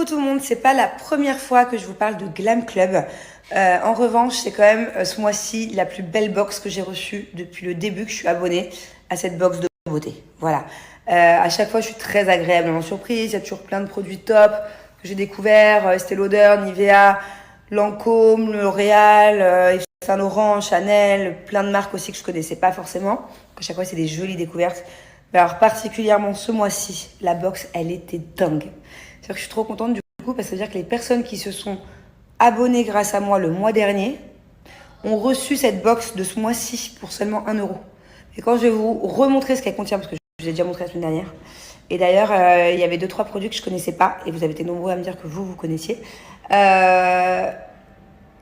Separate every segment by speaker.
Speaker 1: Coucou tout le monde, c'est pas la première fois que je vous parle de Glam Club. En revanche, c'est quand même ce mois-ci la plus belle box que j'ai reçue depuis le début que je suis abonnée à cette box de beauté. Voilà. À chaque fois, je suis très agréablement surprise. Il y a toujours plein de produits top que j'ai découverts. Estée Lauder, Nivea, Lancôme, L'Oréal, Yves Saint Laurent, Chanel, plein de marques aussi que je connaissais pas forcément. À chaque fois, c'est des jolies découvertes. Mais alors particulièrement ce mois-ci, la box, elle était dingue. C'est-à-dire que je suis trop contente du coup parce que ça veut dire que les personnes qui se sont abonnées grâce à moi le mois dernier ont reçu cette box de ce mois-ci pour seulement 1 euro. Et quand je vais vous remontrer ce qu'elle contient, parce que je vous ai déjà montré la semaine dernière, et d'ailleurs il y avait 2-3 produits que je connaissais pas et vous avez été nombreux à me dire que vous connaissiez. Il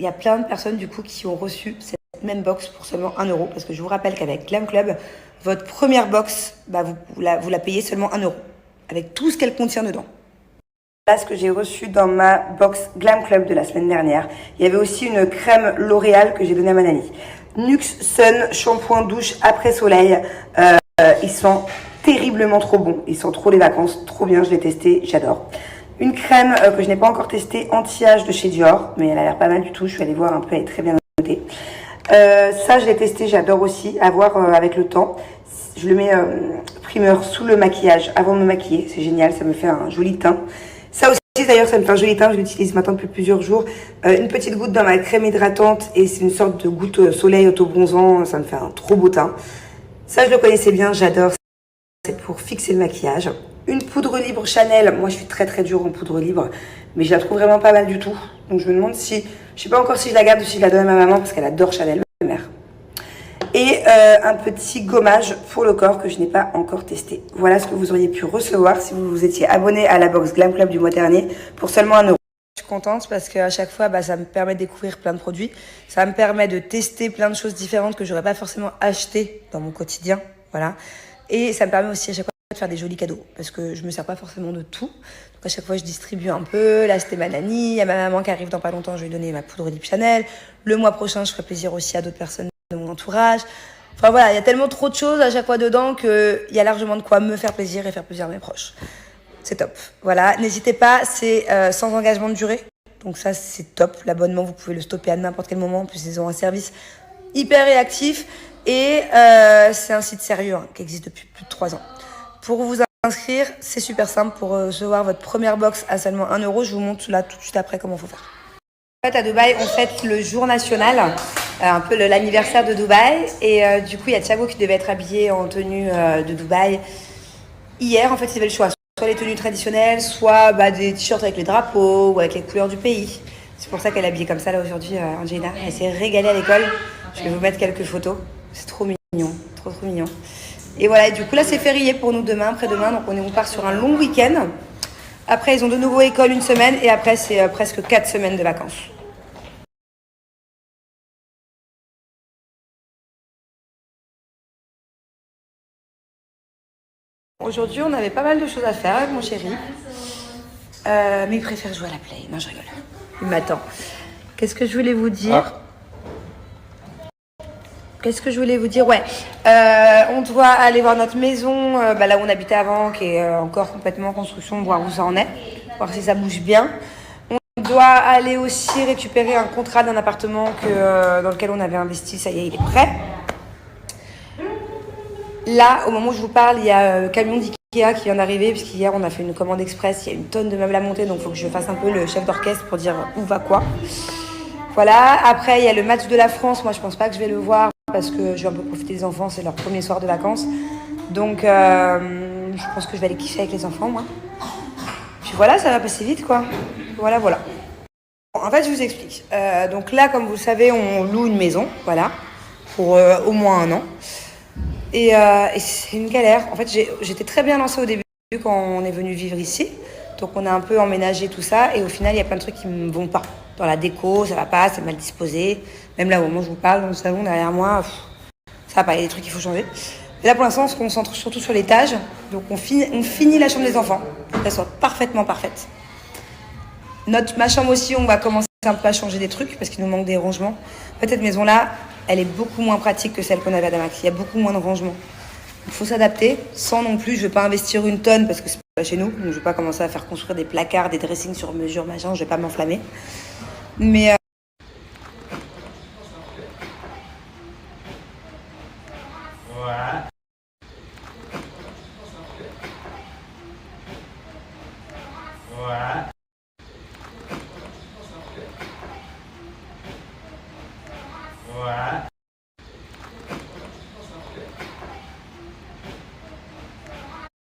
Speaker 1: y a plein de personnes du coup qui ont reçu cette même box pour seulement 1 euro parce que je vous rappelle qu'avec Glam Club, votre première box, vous la payez seulement 1 euro avec tout ce qu'elle contient dedans. Là, ce que j'ai reçu dans ma box Glam Club de la semaine dernière, il y avait aussi une crème L'Oréal que j'ai donnée à ma nanny. Nux Sun shampoing douche après soleil. Ils sont terriblement trop bons. Ils sont trop les vacances, trop bien. Je l'ai testé, j'adore. Une crème que je n'ai pas encore testée, anti-âge de chez Dior, mais elle a l'air pas mal du tout. Je suis allée voir un peu, elle est très bien notée. Ça, je l'ai testé, j'adore aussi. À voir avec le temps. Je le mets primeur sous le maquillage avant de me maquiller. C'est génial, ça me fait un joli teint. Ça aussi, d'ailleurs, ça me fait un joli teint. Je l'utilise maintenant depuis plusieurs jours. Une petite goutte dans ma crème hydratante et c'est une sorte de goutte soleil auto-bronzant. Ça me fait un trop beau teint. Ça, je le connaissais bien, j'adore. C'est pour fixer le maquillage. Une poudre libre Chanel. Moi, je suis très très dure en poudre libre, mais je la trouve vraiment pas mal du tout. Donc, je me demande si, je sais pas encore si je la garde ou si je la donne à ma maman parce qu'elle adore Chanel, ma mère. Et un petit gommage pour le corps que je n'ai pas encore testé. Voilà ce que vous auriez pu recevoir si vous vous étiez abonné à la box Glam Club du mois dernier pour seulement 1 euro. Je suis contente parce qu'à chaque fois, ça me permet de découvrir plein de produits. Ça me permet de tester plein de choses différentes que j'aurais pas forcément achetées dans mon quotidien. Voilà. Et ça me permet aussi à chaque fois de faire des jolis cadeaux parce que je me sers pas forcément de tout. Donc à chaque fois, je distribue un peu. Là, c'était ma nanny. Il y a ma maman qui arrive dans pas longtemps. Je vais lui donner ma poudre libre Chanel. Le mois prochain, je ferai plaisir aussi à d'autres personnes de mon entourage. Enfin voilà, il y a tellement trop de choses à chaque fois dedans qu'il y a largement de quoi me faire plaisir et faire plaisir à mes proches. C'est top. Voilà, n'hésitez pas, c'est sans engagement de durée. Donc ça, c'est top. L'abonnement, vous pouvez le stopper à n'importe quel moment. En plus, ils ont un service hyper réactif. Et c'est un site sérieux qui existe depuis plus de 3 ans. Pour vous inscrire, c'est super simple. Pour recevoir votre première box à seulement 1 euro, je vous montre là tout de suite après comment il faut faire. En fait, à Dubaï, on fête le jour national, un peu l'anniversaire de Dubaï. Et du coup, il y a Thiago qui devait être habillé en tenue de Dubaï. Hier, en fait, il avait le choix. Soit les tenues traditionnelles, soit des t-shirts avec les drapeaux ou avec les couleurs du pays. C'est pour ça qu'elle est habillée comme ça là aujourd'hui, Angelina. Elle s'est régalée à l'école. Je vais vous mettre quelques photos. C'est trop mignon, trop mignon. Et voilà, et du coup là c'est férié pour nous demain, après-demain. Donc on part sur un long week-end. Après, ils ont de nouveau école 1 semaine et après, c'est presque 4 semaines de vacances. Aujourd'hui, on avait pas mal de choses à faire avec mon chéri. Mais il préfère jouer à la play. Non, je rigole. Il m'attend. Qu'est-ce que je voulais vous dire ? Ouais, on doit aller voir notre maison, là où on habitait avant, qui est encore complètement en construction, voir où ça en est, voir si ça bouge bien. On doit aller aussi récupérer un contrat d'un appartement dans lequel on avait investi, ça y est, il est prêt. Là, au moment où je vous parle, il y a le camion d'Ikea qui vient d'arriver, puisqu'hier on a fait une commande express, il y a une tonne de meubles à monter, donc il faut que je fasse un peu le chef d'orchestre pour dire où va quoi. Voilà, après il y a le match de la France, moi je pense pas que je vais le voir parce que je vais un peu profiter des enfants, c'est leur premier soir de vacances. Donc je pense que je vais aller kiffer avec les enfants moi. Puis voilà, ça va passer vite quoi. Voilà. En fait je vous explique. Donc là comme vous le savez on loue une maison, voilà, pour au moins 1 an. Et c'est une galère. En fait j'étais très bien lancée au début quand on est venu vivre ici. Donc on a un peu emménagé tout ça et au final il y a plein de trucs qui me vont pas. Dans la déco, ça va pas, c'est mal disposé. Même là au moment où je vous parle, dans le salon derrière moi, ça va pas, il y a des trucs qu'il faut changer. Et là pour l'instant on se concentre surtout sur l'étage. Donc on finit la chambre des enfants, pour qu'elle soit parfaitement parfaite. Ma chambre aussi, on va commencer un peu à changer des trucs parce qu'il nous manque des rangements. En fait cette maison là, elle est beaucoup moins pratique que celle qu'on avait à Damak. Il y a beaucoup moins de rangements. Il faut s'adapter sans non plus, je ne veux pas investir 1 tonne parce que c'est chez nous, donc je vais pas commencer à faire construire des placards, des dressings sur mesure, machin, je vais pas m'enflammer. Mais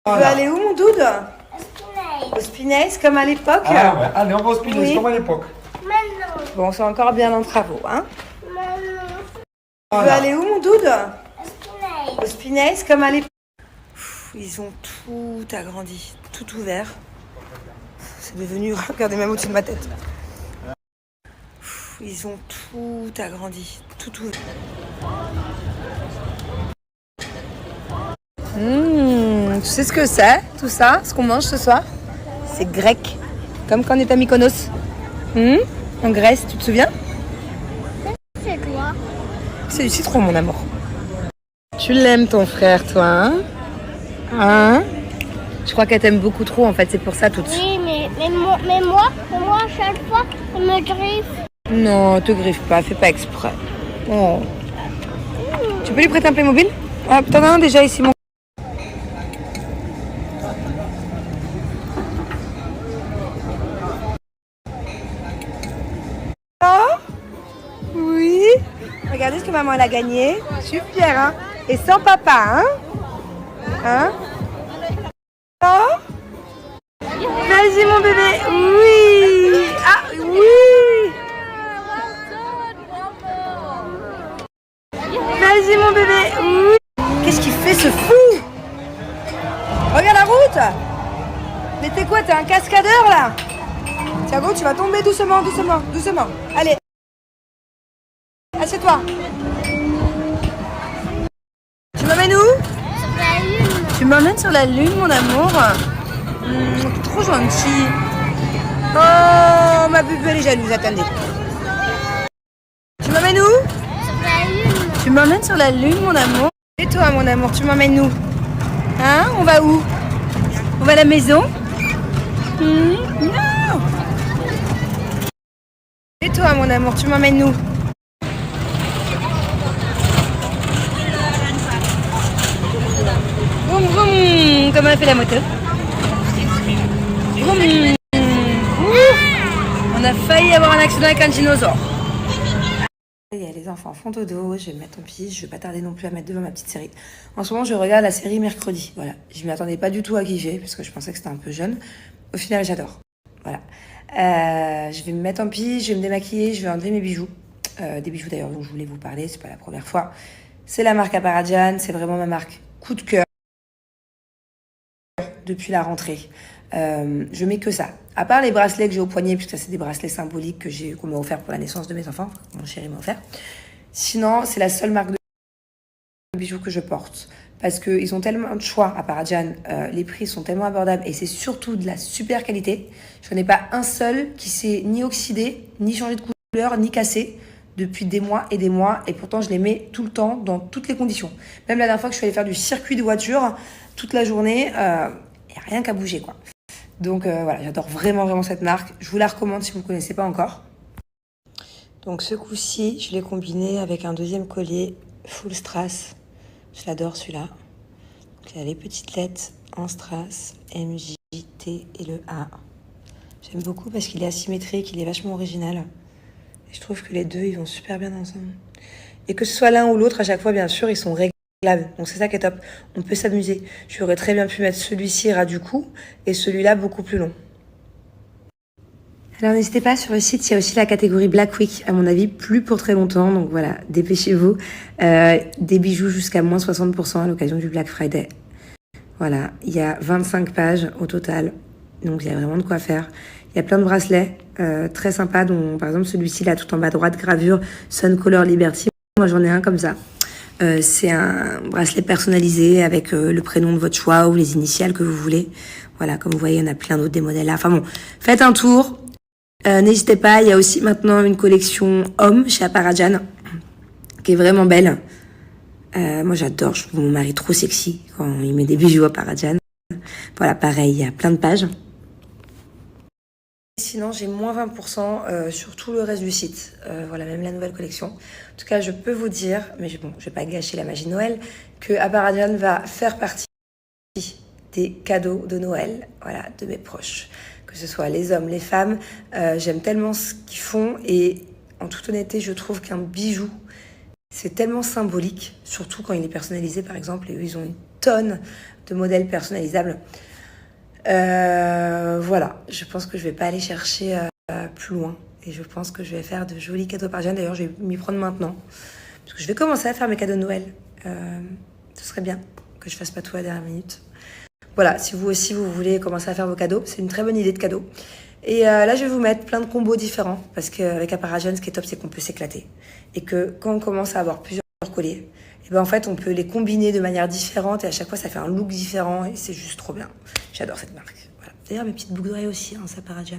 Speaker 1: tu veux aller où, mon doudou? Au Spinace, comme à l'époque.
Speaker 2: Ah ouais, allez, on va au Spinace,
Speaker 1: Oui.
Speaker 2: comme à l'époque.
Speaker 1: Bon, c'est encore bien en travaux, hein. Tu veux
Speaker 2: Voilà.
Speaker 1: aller où, mon doudou? Au Spinace, comme à l'époque. Ils ont tout agrandi, tout ouvert. C'est devenu, regardez même au-dessus de ma tête. Ils ont tout agrandi, tout ouvert. Tu sais ce que c'est, tout ça, ce qu'on mange ce soir? C'est grec, comme quand on est à Mykonos. En Grèce, tu te souviens?
Speaker 3: C'est quoi?
Speaker 1: C'est du citron, mon amour. Tu l'aimes, ton frère, toi, hein? Hein? Je crois qu'elle t'aime beaucoup trop, en fait, c'est pour ça, tout de suite.
Speaker 3: Oui, mais moi, à chaque fois, elle me griffe.
Speaker 1: Non, te griffe pas, fais pas exprès. Oh. Tu peux lui prêter un Playmobil? Ah, t'en as un déjà ici, mon... Oh, oui. Regardez ce que maman elle a gagné. Super, hein? Et sans papa, hein? Hein? Oh. Vas-y, mon bébé. Oui. Ah, oui. Vas-y, mon bébé. Oui. Qu'est-ce qu'il fait, ce fou? Regarde la route. Mais t'es quoi? T'es un cascadeur, là? Thiago, tu vas tomber doucement, doucement, doucement. Allez. Assieds-toi. Tu m'emmènes où?
Speaker 3: Sur la lune.
Speaker 1: Tu m'emmènes sur la lune, mon amour. T'es trop gentil. Oh, ma bébé, elle est jalouse, attendez. Tu m'emmènes où?
Speaker 3: Sur la lune.
Speaker 1: Tu m'emmènes sur la lune, mon amour. Et toi, mon amour, tu m'emmènes où? Hein? On va où? On va à la maison? Non. Et toi, mon amour, tu m'emmènes où? Vroom, vroom, comment elle fait la moto? Vroom. On a failli avoir un accident avec un dinosaure. Les enfants font dodo, je vais me mettre en pige, je vais pas tarder non plus à mettre devant ma petite série. En ce moment, je regarde la série Mercredi. Voilà, je m'y attendais pas du tout à kiffer parce que je pensais que c'était un peu jeune. Au final, j'adore. Voilà. Je vais me mettre en pige, je vais me démaquiller, je vais enlever mes bijoux. Des bijoux d'ailleurs dont je voulais vous parler, c'est pas la première fois. C'est la marque Aparajan, c'est vraiment ma marque coup de cœur depuis la rentrée. Je mets que ça. À part les bracelets que j'ai au poignet, puisque c'est des bracelets symboliques qu'on m'a offert pour la naissance de mes enfants, mon chéri m'a offert. Sinon, c'est la seule marque de bijoux que je porte. Parce qu'ils ont tellement de choix à Parajan, les prix sont tellement abordables et c'est surtout de la super qualité. Je n'en ai pas un seul qui s'est ni oxydé, ni changé de couleur, ni cassé depuis des mois et pourtant je les mets tout le temps dans toutes les conditions. Même la dernière fois que je suis allée faire du circuit de voiture, toute la journée, il n'y a rien qu'à bouger, quoi. Donc voilà, j'adore vraiment cette marque. Je vous la recommande si vous ne connaissez pas encore. Donc ce coup-ci, je l'ai combiné avec un deuxième collier full strass. Je l'adore celui-là. Il a les petites lettres en strass, M, J, T et le A. J'aime beaucoup parce qu'il est asymétrique, il est vachement original. Et je trouve que les deux, ils vont super bien ensemble. Et que ce soit l'un ou l'autre, à chaque fois, bien sûr, ils sont réglables. Donc c'est ça qui est top. On peut s'amuser. J'aurais très bien pu mettre celui-ci ras du cou et celui-là beaucoup plus long. Alors n'hésitez pas, sur le site, il y a aussi la catégorie Black Week, à mon avis, plus pour très longtemps. Donc voilà, dépêchez-vous. Des bijoux jusqu'à moins 60% à l'occasion du Black Friday. Voilà, il y a 25 pages au total. Donc il y a vraiment de quoi faire. Il y a plein de bracelets très sympas, dont par exemple celui-ci là, tout en bas à droite, gravure Sun Color Liberty. Moi j'en ai un comme ça. C'est un bracelet personnalisé avec le prénom de votre choix ou les initiales que vous voulez. Voilà, comme vous voyez, il y en a plein d'autres des modèles là. Enfin bon, faites un tour. N'hésitez pas, il y a aussi maintenant une collection homme chez Aparajan qui est vraiment belle. Moi j'adore, je trouve mon mari trop sexy quand il met des bijoux Aparajan. Voilà, pareil, il y a plein de pages. Sinon, j'ai moins 20% sur tout le reste du site. Voilà, même la nouvelle collection. En tout cas, je peux vous dire, mais bon, je vais pas gâcher la magie de Noël, que Aparadian va faire partie des cadeaux de Noël, voilà, de mes proches. Que ce soit les hommes, les femmes, j'aime tellement ce qu'ils font et en toute honnêteté, je trouve qu'un bijou, c'est tellement symbolique, surtout quand il est personnalisé par exemple, et eux ils ont une tonne de modèles personnalisables. Voilà, je pense que je vais pas aller chercher plus loin et je pense que je vais faire de jolis cadeaux par Jeanne. D'ailleurs, je vais m'y prendre maintenant parce que je vais commencer à faire mes cadeaux de Noël. Ce serait bien que je fasse pas tout à la dernière minute. Voilà, si vous aussi vous voulez commencer à faire vos cadeaux, c'est une très bonne idée de cadeau. Et là, je vais vous mettre plein de combos différents parce qu'avec Aparadian, ce qui est top, c'est qu'on peut s'éclater et que quand on commence à avoir plusieurs colliers, et ben en fait, on peut les combiner de manière différente et à chaque fois, ça fait un look différent et c'est juste trop bien. J'adore cette marque. Voilà. D'ailleurs, mes petites boucles d'oreilles aussi, hein, c'est Aparadian.